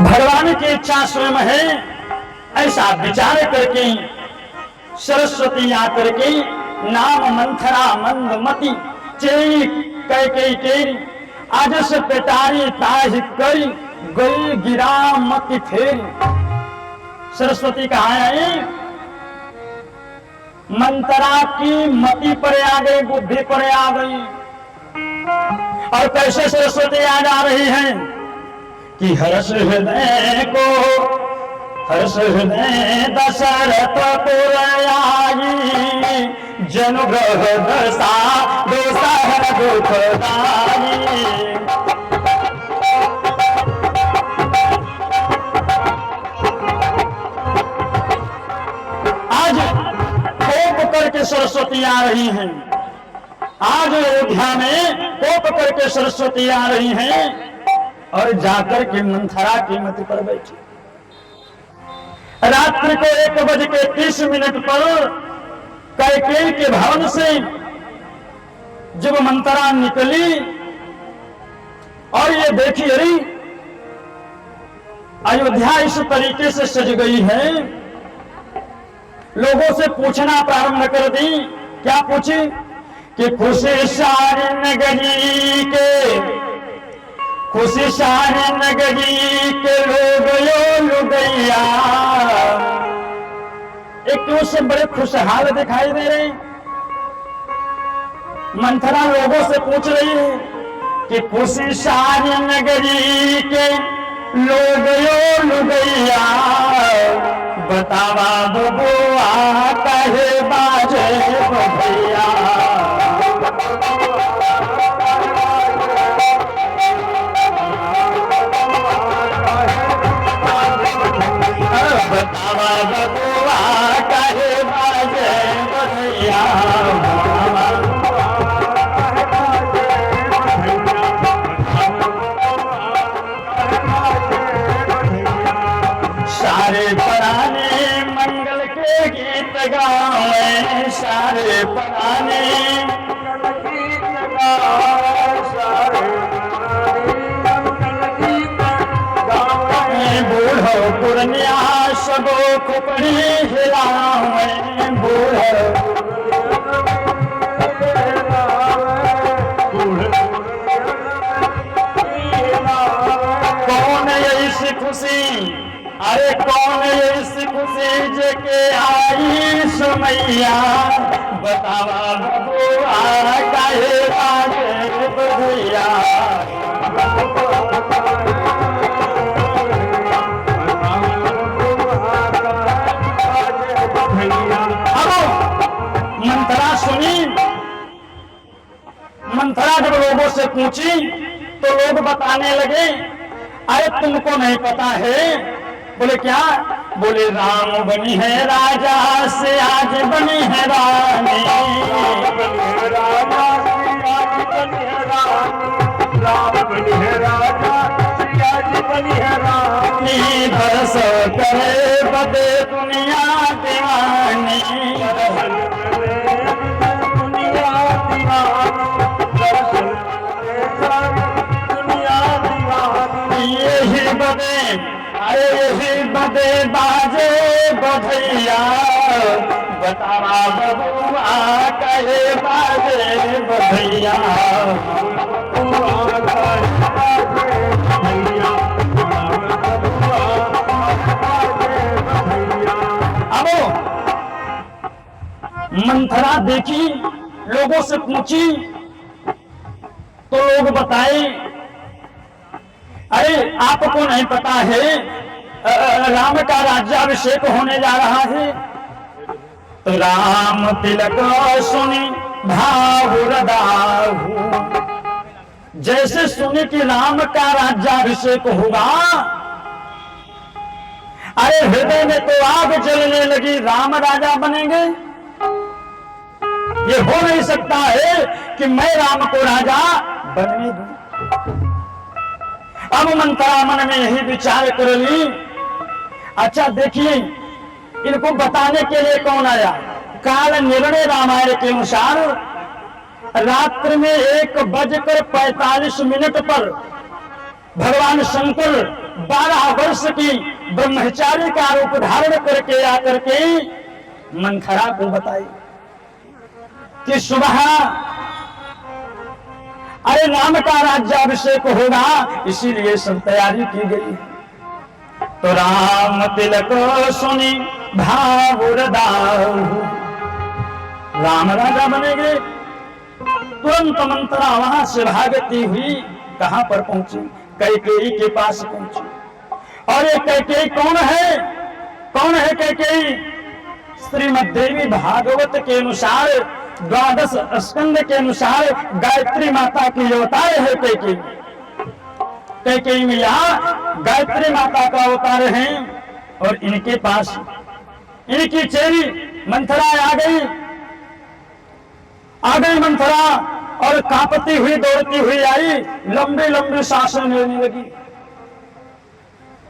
भगवान की इच्छा स्वयं है, ऐसा विचार करके सरस्वती आकर के नाम मंथरा मंदमती चेरी कैके केरी आज से पेटारी ताज करी गई गिरा मती फेरी। सरस्वती कहा है, मंथरा की मति पर आ गई, बुद्धि पर आ गई। और कैसे सरस्वती आ जा रही है कि हर्ष हृदय को, हर्ष हृदय दशरथ पुर आई, जनुग्रह दशा दोषहर दुखदाई। आज कोप करके सरस्वती आ रही हैं, आज अयोध्या में कोप करके सरस्वती आ रही हैं और जाकर के मंथरा की मति पर बैठी। रात्रि को 1:30 पर कैकेयी के भवन से जब मंथरा निकली और ये देखी, अरे अयोध्या इस तरीके से सज गई है, लोगों से पूछना प्रारंभ कर दी। क्या पूछी कि खुशी सारी नगरी के, खुशी सारी नगरी के लोग यो लुगैया। एक तो उससे बड़े खुशहाल दिखाई दे रहे। मंथरा लोगों से पूछ रही है कि खुशी सारी नगरी के लोग यो लुगैया, बतावा बबुआ कहे बाजे बधैया। बतावा बबुआ कहे बाजे बधैया। सारे पराने मंगल के गीत गावे, सारे पराने गीत गावे, सारे मंगल गीत गावे। बूढ़ो पुरनिया सबो खुपड़ी हिलावे, बूढ़ो कौन ऐसी खुशी, अरे कौन ऐसी खुशी जेके आई सुमैया, बतावा बबुआ काहे बाजे बधैया। मंथरा सुनी, मंथरा जब लोगों से पूछी तो लोग बताने लगे, अरे तुमको नहीं पता है? बोले क्या? बोले राम बनी है राजा से आज बनी है रानी, राम बनी है राजा से आज बनी है रानी, राम बनी है राजा से आज बनी है रानी। बरस करे बदे दुनिया दीवानी, दुनिया दीवानी, यही बदे, अरे यही बदे बाजे बधैया, बतावा बबुआ कहे बाजे बधैया। अब मंथरा देखी, लोगों से पूछी तो लोग बताए, अरे आपको नहीं पता है राम का राज्याभिषेक होने जा रहा है? तो राम तिलक सुनी भावुर दाहू, जैसे सुनी कि राम का राज्याभिषेक होगा, अरे हृदय में तो आग जलने लगी, राम राजा बनेंगे? ये हो नहीं सकता है कि मैं राम को राजा बनने दूं। अब मंथरा मन में यही विचार कर ली, अच्छा देखिए इनको बताने के लिए कौन आया? काल निर्णय रामायण के अनुसार रात्रि में 1:45 पर भगवान शंकर 12 वर्ष की ब्रह्मचारी का रूप धारण करके आकर के मंथरा को बताई कि सुबह अरे राम का राज्याभिषेक होगा, इसीलिए सब तैयारी की गई। तो राम तिलक सुनी भावुर दाऊ, राम राजा बनेंगे। तुरंत मंत्रा वहां से भागती हुई कहां पर पहुंची? कैकेयी के पास पहुंची। और ये कैकेयी कौन है? कौन है कैकेयी? श्रीमद् देवी भागवत के अनुसार 12 स्कंद के अनुसार गायत्री माता की अवतार है कैकेयी। कैकेयी में यहाँ गायत्री माता का अवतार है। और इनके पास इनकी चेरी मंथरा आ गई मंथरा, और कांपती हुई दौड़ती हुई आई, लंबी लंबी सांसें लेने लगी।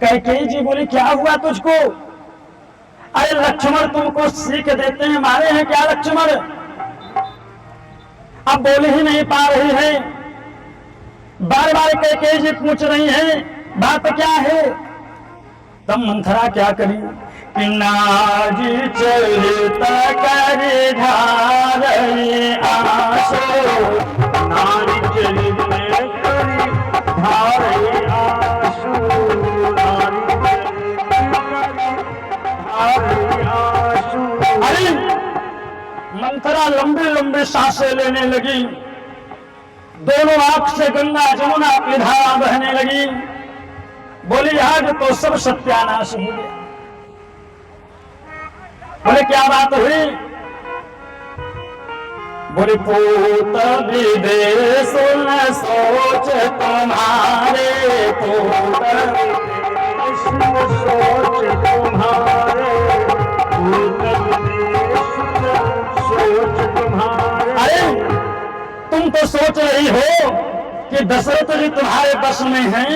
कैकेयी जी बोली क्या हुआ तुझको? अरे लक्ष्मण तुमको सीख देते हैं, मारे हैं क्या लक्ष्मण? अब बोल ही नहीं पा रही है, बार बार कैकेयी जी पूछ रही है बात क्या है। तब मंथरा क्या करी कि नारी चरिता करे धारे आसो, नारी चरिता करे धारे आसो, नारी आसो। अरे मंथरा लंबी लंबी सांसें लेने लगी, दोनों आंख से गंगा जमुना की धारा बहने लगी। बोली आज तो सब सत्यानाश हो गया। बोले क्या बात हुई? बोले पूत विदेश न सोच तुम्हारे, पूत विदेश न सोच तुम्हारे, पूत विदेश न सोच तुम्हारे। अरे तुम तो सोच रही हो कि दशरथ जी तुम्हारे बस में हैं,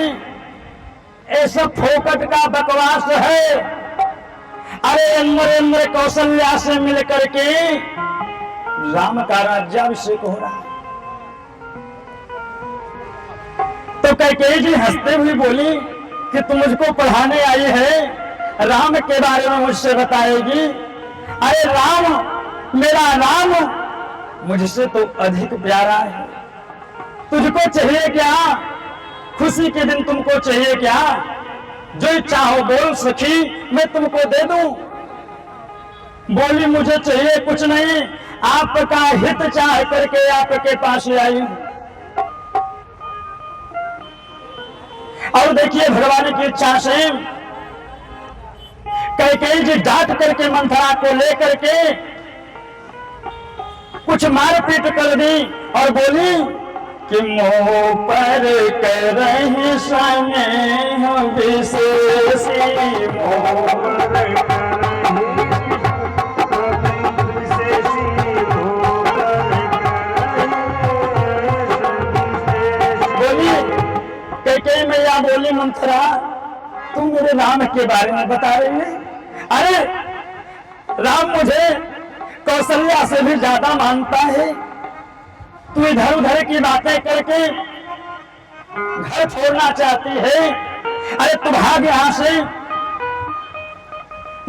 ऐसा फोकट का बकवास है। अरे इंद्र कौशल्या से मिलकर के राम का राज्याभिषेक हो रहा है। तो कैकेयी जी हंसते हुए बोली कि तुम मुझको पढ़ाने आई है, राम के बारे में मुझसे बताएगी? अरे राम, मेरा राम मुझसे तो अधिक प्यारा है। तुझको चाहिए क्या? खुशी के दिन तुमको चाहिए क्या? जो चाहो बोल सखी, मैं तुमको दे दूं। बोली मुझे चाहिए कुछ नहीं, आपका हित चाह करके आपके पास आई। और देखिए भगवान की इच्छा से कैकेयी जी डांट करके मंथरा को लेकर के कुछ मारपीट कर दी और बोली कि मोह पर करहि स्नेह विशेषी, मोह पर बोली कैकेयी मैया बोली मंथरा तुम मेरे राम के बारे में बता रही है? अरे राम मुझे कौशल्या से भी ज्यादा मानता है। तू इधर उधर की बातें करके घर छोड़ना चाहती है। अरे तू भाग यहां से।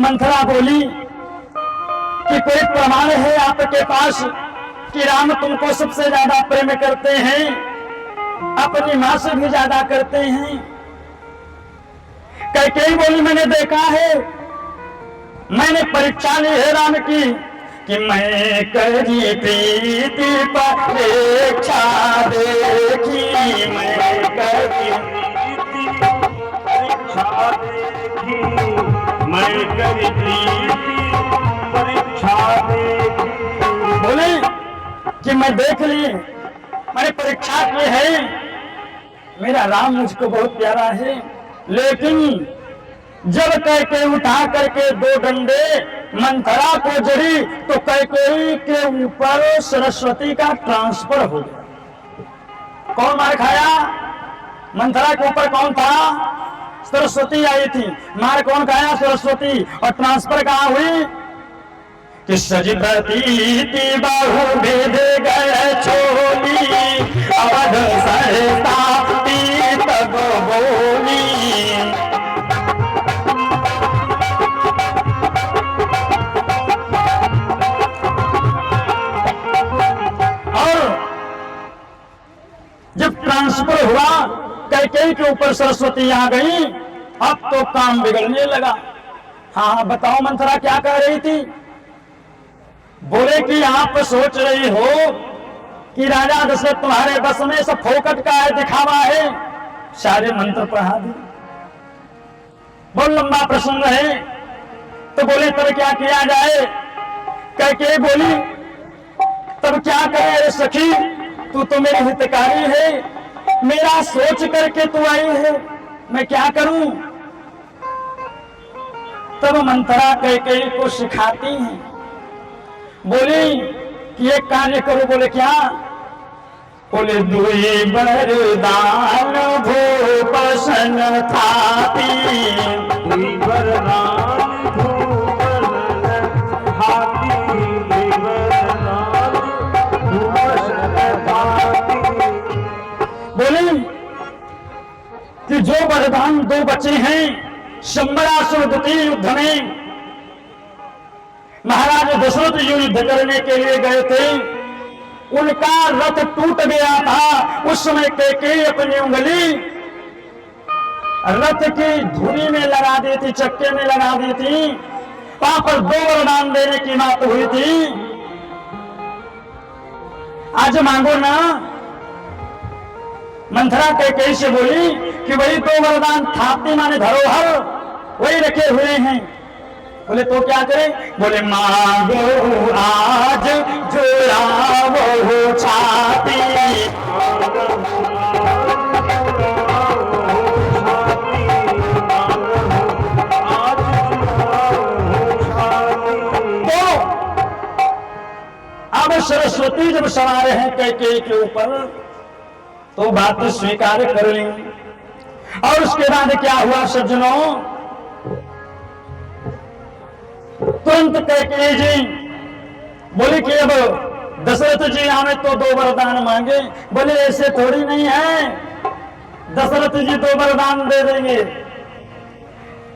मंथरा बोली कि कोई प्रमाण है आपके पास कि राम तुमको सबसे ज्यादा प्रेम करते हैं, अपनी मां से भी ज्यादा करते हैं? कैकेयी बोली मैंने देखा है, मैंने परीक्षा ली है राम की कि मैं करी प्रीति परीक्षा देखी, मैं करी प्रीति परीक्षा देखी, मैं करी प्रीति परीक्षा देखी। बोले कि मैं देख ली, मैंने परीक्षा की है, मेरा राम मुझको बहुत प्यारा है। लेकिन जब कैकेयी उठा करके 2 डंडे मंथरा को जड़ी तो कैकेयी के ऊपर सरस्वती का ट्रांसफर हो गया। कौन मार खाया? मंथरा के ऊपर कौन था? सरस्वती आई थी। मार कौन खाया? सरस्वती। और ट्रांसफर कहां हुई? कि सजी प्रतीति बाहु भेद गए छोली, अवध सहता पीत गो बोली। और जब ट्रांसफर हुआ कैकेयी के ऊपर सरस्वती आ गई, अब तो काम बिगड़ने लगा। हाँ बताओ मंथरा क्या कह रही थी? बोले कि आप सोच रही हो कि राजा दशरथ तुम्हारे बस में सब फोकट का है, दिखावा है, सारे मंत्र पढ़ा दी। बहुत लंबा प्रसंग है। तो बोले तब क्या किया जाए? कैकेयी बोली तब क्या करे रे सखी, तू तो मेरी हितकारी है, मेरा सोच करके तू आई है, मैं क्या करूं? तब मंथरा कैकेयी को सिखाती हैं, बोली कि एक कार्य करो। बोले क्या? बोले दुई वरदान भूपसन थाती, दुई वरदान भूपसन थाती, दुई वरदान भूपसन थाती। बोले कि जो वरदान दो बचे हैं, शंबरासुर द्वितीय युद्ध में महाराज दशरथ युद्ध करने के लिए गए थे, उनका रथ टूट गया था। उस समय कैकेयी अपनी उंगली रथ की धुरी में लगा दी थी, चक्के में लगा दी थी, वहां पर दो वरदान देने की बात हुई थी। आज मांगो ना। मंथरा कैकेयी से बोली कि वही दो वरदान थाती माने धरोहर वही रखे हुए हैं। बोले तो क्या करें? बोले मांगो आज जोड़ा वो छाती, तो अब सरस्वती जब सवार हैं कैकेयी के ऊपर तो बात स्वीकार कर ली। और उसके बाद क्या हुआ सज्जनों? तुरंत कैकेयी जी बोली कि अब दशरथ जी हमें तो दो वरदान मांगे। बोले ऐसे थोड़ी नहीं है, दशरथ जी दो वरदान दे देंगे।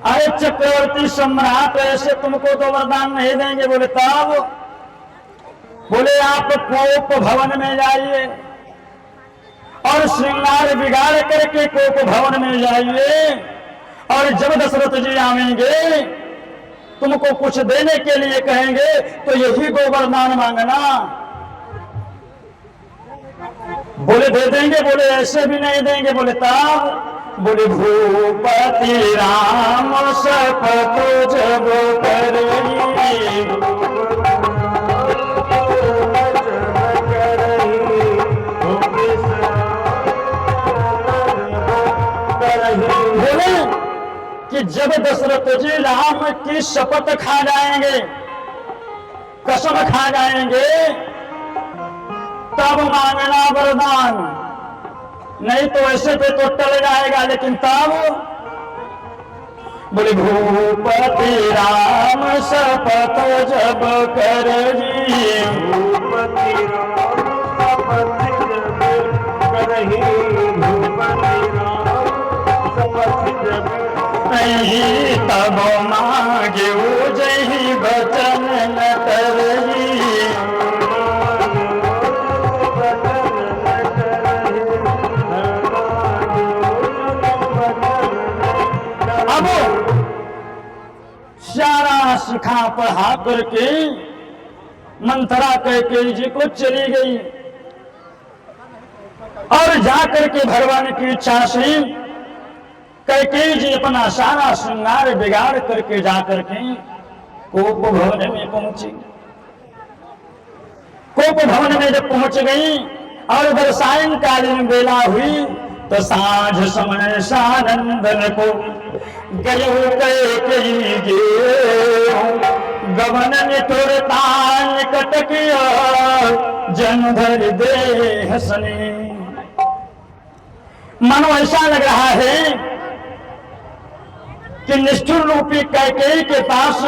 अरे चक्रवर्ती सम्राट ऐसे तुमको दो वरदान नहीं देंगे। बोले तब? बोले आप कोप भवन में जाइए और श्रृंगार बिगाड़ करके कोप भवन में जाइए, और जब दशरथ जी आवेंगे तुमको कुछ देने के लिए कहेंगे तो यही दो वरदान मांगना। बोले दे देंगे। बोले ऐसे भी नहीं देंगे। बोले तब? बोले भूपति राम शपथ जब करेगी, बोले कि जब दशरथ जी राम की शपथ खा जाएंगे, कसम खा जाएंगे, तब मांगना वरदान, नहीं तो ऐसे पे तो टल जाएगा। लेकिन तब? बोले भूपति राम शपथ जब करेगी, भूपति राम शपथ जब करेगी, भूपति राम शपथ जब नहीं तब मांगे जही बचन न करही। अब सारा सिखा पढ़ा करके मंथरा कैकेयी जी को चली गई, और जाकर के भगवान की इच्छा से कैकेयी जी अपना सारा श्रृंगार बिगाड़ करके जाकर के कोप भवन में पहुंची। कोप भवन में जब पहुंच गई और उधर सायंकालीन बेला हुई तो साँझ समय सानंदन को गयो कैकेयी गे, गवन निठुरता निकट किया जनधर देह सने। मानो ऐसा लग रहा है कि निष्ठुर रूपी कैकेयी के पास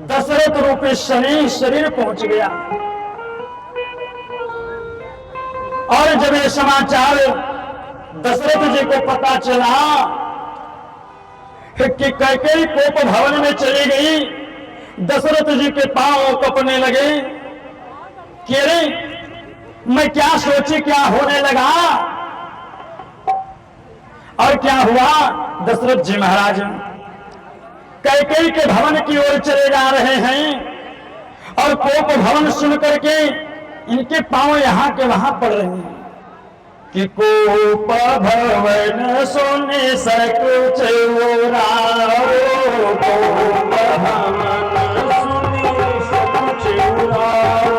दशरथ रूपी शनि शरीर पहुंच गया। और जब ये समाचार दशरथ जी को पता चला कि कैकेयी कोप भवन में चली गई। दशरथ जी के पांव कपने लगे कि अरे मैं क्या सोची, क्या होने लगा। और क्या हुआ, दशरथ जी महाराज कैकेयी के भवन की ओर चले जा रहे हैं और कोप भवन सुन करके इनके पांव यहां के वहां पड़ रहे हैं कि कोप भवन सोने सकुच उराओ, कोप भवन सुने सकुच उराओ,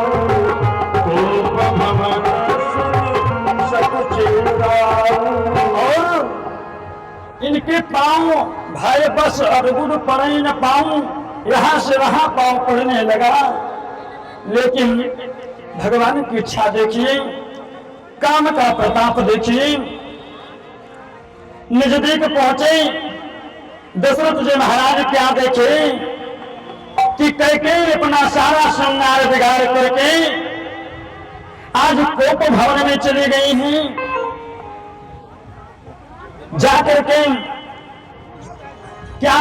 कोप भवन सुने सकुच उराओ। और इनके पांव भाई बस अड़गुड़ पड़े न पाऊं, यहां से वहां पांव पड़ने लगा। लेकिन भगवान की इच्छा देखिए, काम का प्रताप देखिए। नजदीक पहुंचे दशरथ जी महाराज क्या देखे कि कैकेयी अपना सारा श्रृंगार बिगाड़ करके आज कोप भवन में चली गई हैं। जाकर के क्या